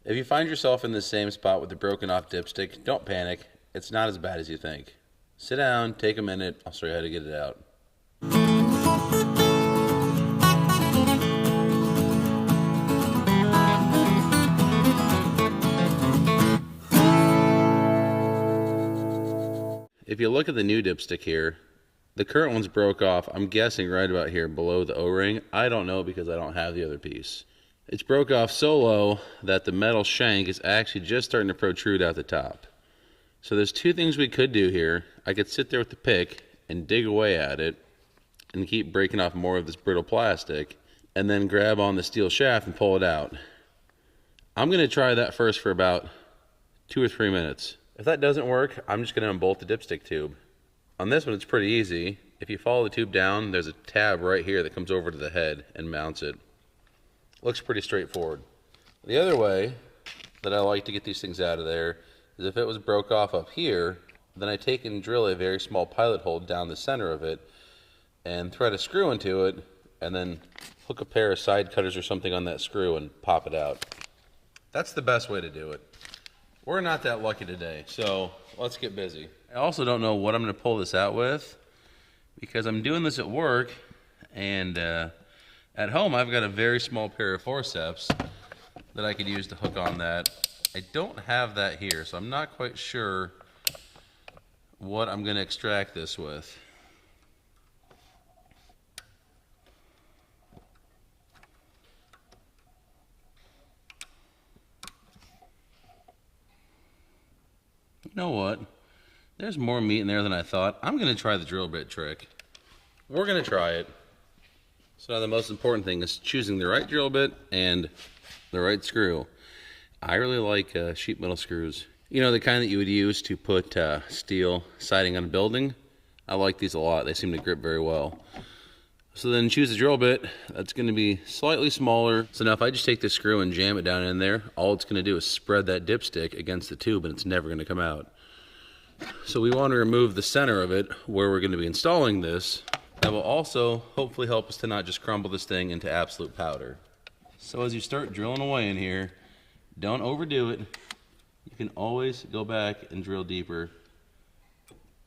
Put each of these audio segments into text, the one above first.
If you find yourself in the same spot with the broken off dipstick, don't panic. It's not as bad as you think. Sit down, take a minute, I'll show you how to get it out. If you look at the new dipstick here, the current one's broke off, I'm guessing right about here below the O-ring. I don't know because I don't have the other piece. It's broke off so low that the metal shank is actually just starting to protrude out the top. So there's two things we could do here. I could sit there with the pick and dig away at it and keep breaking off more of this brittle plastic and then grab on the steel shaft and pull it out. I'm going to try that first for about 2 or 3 minutes. If that doesn't work, I'm just going to unbolt the dipstick tube. On this one, it's pretty easy. If you follow the tube down, there's a tab right here that comes over to the head and mounts it. Looks pretty straightforward. The other way that I like to get these things out of there is if it was broke off up here, then I take and drill a very small pilot hole down the center of it and thread a screw into it and then hook a pair of side cutters or something on that screw and pop it out. That's the best way to do it. We're not that lucky today, so let's get busy. I also don't know what I'm going to pull this out with because I'm doing this at work, and at home I've got a very small pair of forceps that I could use to hook on that. I don't have that here, so I'm not quite sure what I'm going to extract this with. You know what? There's more meat in there than I thought. I'm going to try the drill bit trick. We're going to try it. So now the most important thing is choosing the right drill bit and the right screw. I really like sheet metal screws. You know, the kind that you would use to put steel siding on a building. I like these a lot. They seem to grip very well. So then choose a drill bit that's going to be slightly smaller. So now if I just take this screw and jam it down in there, all it's going to do is spread that dipstick against the tube and it's never going to come out. So we want to remove the center of it where we're going to be installing this. That will also hopefully help us to not just crumble this thing into absolute powder. So as you start drilling away in here, don't overdo it. You can always go back and drill deeper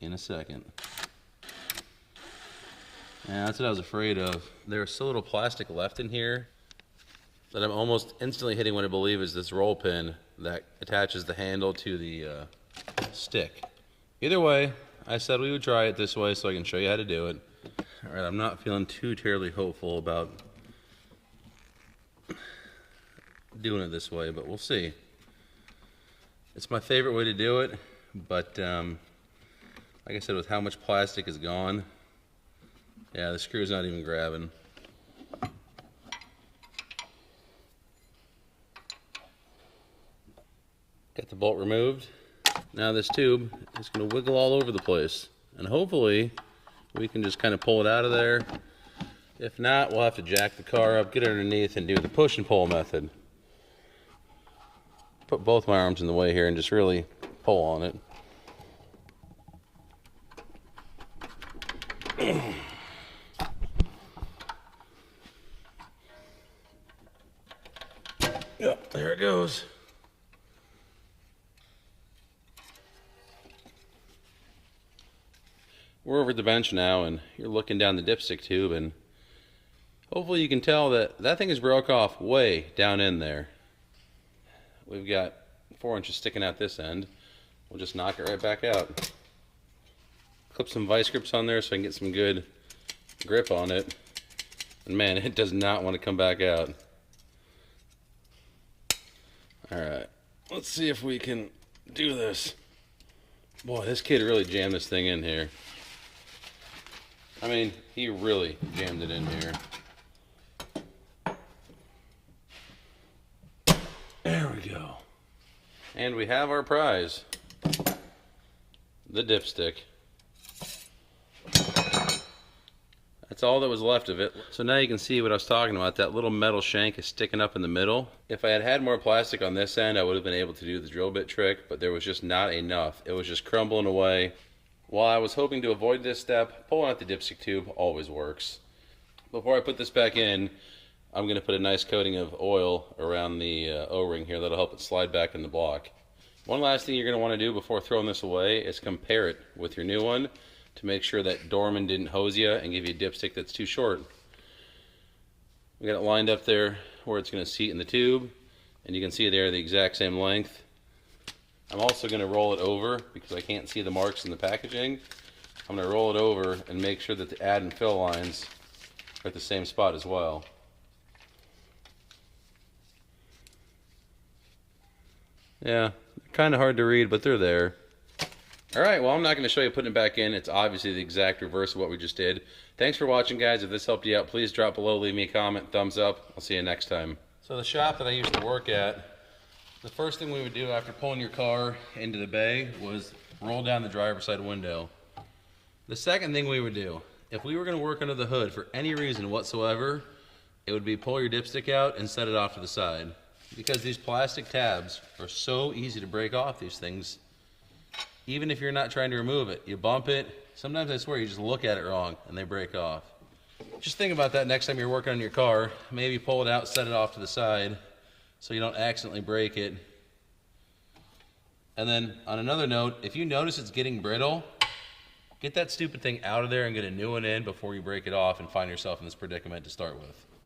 in a second. Yeah, that's what I was afraid of. There's so little plastic left in here that I'm almost instantly hitting what I believe is this roll pin that attaches the handle to the stick. Either way, I said we would try it this way so I can show you how to do it. All right, I'm not feeling too terribly hopeful about doing it this way, but we'll see. It's my favorite way to do it, but like I said, with how much plastic is gone, yeah, the screw's not even grabbing. Got the bolt removed. Now this tube is going to wiggle all over the place, and hopefully we can just kind of pull it out of there. If not, we'll have to jack the car up, get it underneath, and do the push and pull method. Put both my arms in the way here and just really pull on it. Yep, there it goes. We're over at the bench now, and you're looking down the dipstick tube, and hopefully you can tell that that thing is broke off way down in there. We've got 4 inches sticking out this end. We'll just knock it right back out. Clip some vice grips on there so I can get some good grip on it. And man, it does not want to come back out. Alright, let's see if we can do this. Boy, this kid really jammed this thing in here. I mean, he really jammed it in here. There we go. And we have our prize. The dipstick. That's all that was left of it. So now you can see what I was talking about. That little metal shank is sticking up in the middle. If I had had more plastic on this end, I would have been able to do the drill bit trick, but there was just not enough. It was just crumbling away. While I was hoping to avoid this step, pulling out the dipstick tube always works. Before I put this back in, I'm going to put a nice coating of oil around the O-ring here that'll help it slide back in the block. One last thing you're going to want to do before throwing this away is compare it with your new one to make sure that Dorman didn't hose you and give you a dipstick that's too short. We got it lined up there where it's going to seat in the tube, and you can see they're the exact same length. I'm also going to roll it over because I can't see the marks in the packaging. I'm going to roll it over and make sure that the add and fill lines are at the same spot as well. Yeah, kind of hard to read, but they're there. Alright, well, I'm not going to show you putting it back in. It's obviously the exact reverse of what we just did. Thanks for watching, guys. If this helped you out, please drop below, leave me a comment, thumbs up. I'll see you next time. So the shop that I used to work at, the first thing we would do after pulling your car into the bay was roll down the driver's side window. The second thing we would do, if we were going to work under the hood for any reason whatsoever, it would be pull your dipstick out and set it off to the side. Because these plastic tabs are so easy to break off these things. Even if you're not trying to remove it, you bump it. Sometimes I swear you just look at it wrong and they break off. Just think about that next time you're working on your car. Maybe pull it out, set it off to the side so you don't accidentally break it. And then on another note, if you notice it's getting brittle, get that stupid thing out of there and get a new one in before you break it off and find yourself in this predicament to start with.